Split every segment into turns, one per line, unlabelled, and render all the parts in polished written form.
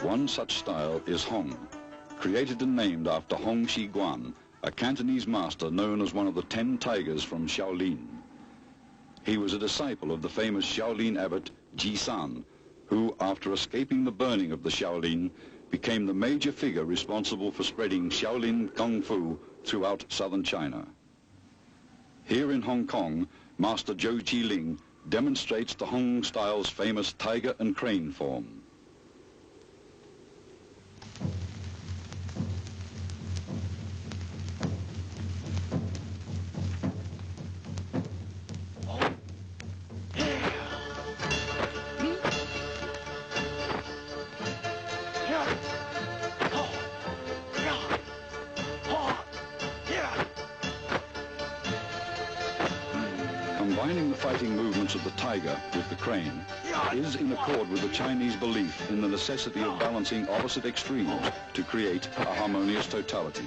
One such style is Hong, created and named after Hong Shi Guan, a Cantonese master known as one of the 10 tigers from Shaolin. He was a disciple of the famous Shaolin abbot Ji San, who, after escaping the burning of the Shaolin, became the major figure responsible for spreading Shaolin Kung Fu throughout southern China. Here in Hong Kong, Master Zhou Qiling demonstrates the Hong style's famous tiger and crane form. Combining the fighting movements of the tiger with the crane is in accord with the Chinese belief in the necessity of balancing opposite extremes to create a harmonious totality.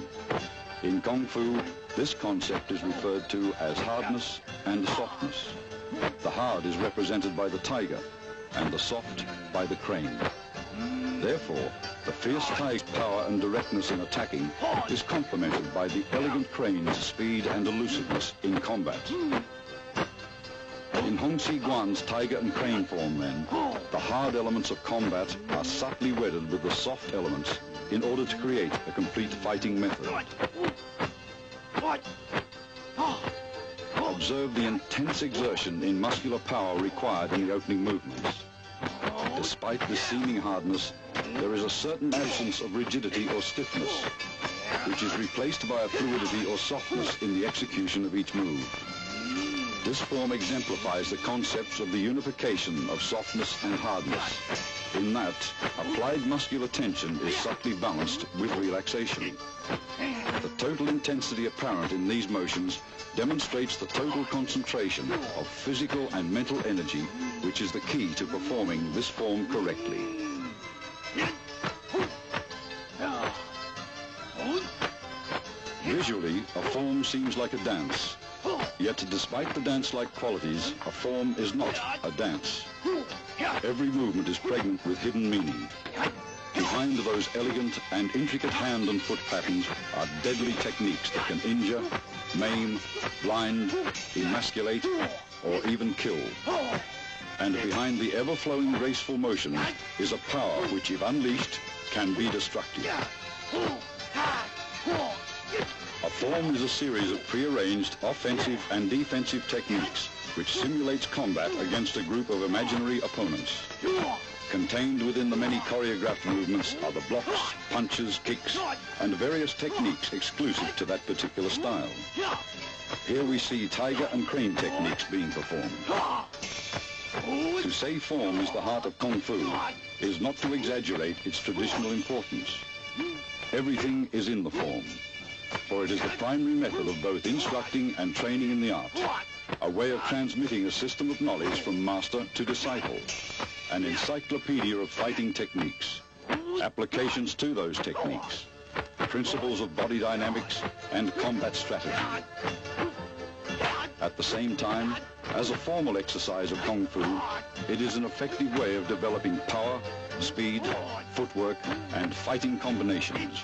In Kung Fu, this concept is referred to as hardness and softness. The hard is represented by the tiger and the soft by the crane. Therefore, the fierce tiger's power and directness in attacking is complemented by the elegant crane's speed and elusiveness in combat. In Hong Shi Guan's tiger and crane form, then, the hard elements of combat are subtly wedded with the soft elements in order to create a complete fighting method. Observe the intense exertion in muscular power required in the opening movements. Despite this seeming hardness, there is a certain absence of rigidity or stiffness, which is replaced by a fluidity or softness in the execution of each move. This form exemplifies the concepts of the unification of softness and hardness, in that applied muscular tension is subtly balanced with relaxation. The total intensity apparent in these motions demonstrates the total concentration of physical and mental energy, which is the key to performing this form correctly. Visually, a form seems like a dance. Yet, despite the dance-like qualities, a form is not a dance. Every movement is pregnant with hidden meaning. Behind those elegant and intricate hand and foot patterns are deadly techniques that can injure, maim, blind, emasculate, or even kill. And behind the ever-flowing graceful motion is a power which, if unleashed, can be destructive. A form is a series of prearranged offensive and defensive techniques which simulates combat against a group of imaginary opponents. Contained within the many choreographed movements are the blocks, punches, kicks, and various techniques exclusive to that particular style. Here we see tiger and crane techniques being performed. To say form is the heart of Kung Fu is not to exaggerate its traditional importance. Everything is in the form, for it is the primary method of both instructing and training in the art, a way of transmitting a system of knowledge from master to disciple, an encyclopedia of fighting techniques, applications to those techniques, principles of body dynamics and combat strategy. At the same time, as a formal exercise of Kung Fu, it is an effective way of developing power, speed, footwork, and fighting combinations,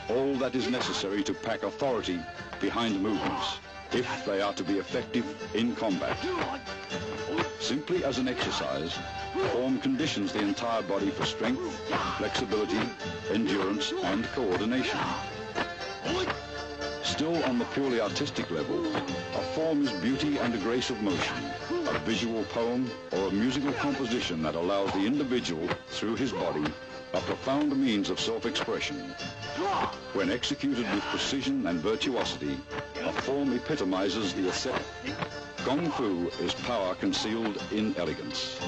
all that is necessary to pack authority behind movements, if they are to be effective in combat. Simply as an exercise, form conditions the entire body for strength, flexibility, endurance, and coordination. Still on the purely artistic level, a form is beauty and a grace of motion, a visual poem or a musical composition that allows the individual, through his body, a profound means of self-expression. When executed with precision and virtuosity, a form epitomizes the aesthetic. Kung Fu is power concealed in elegance.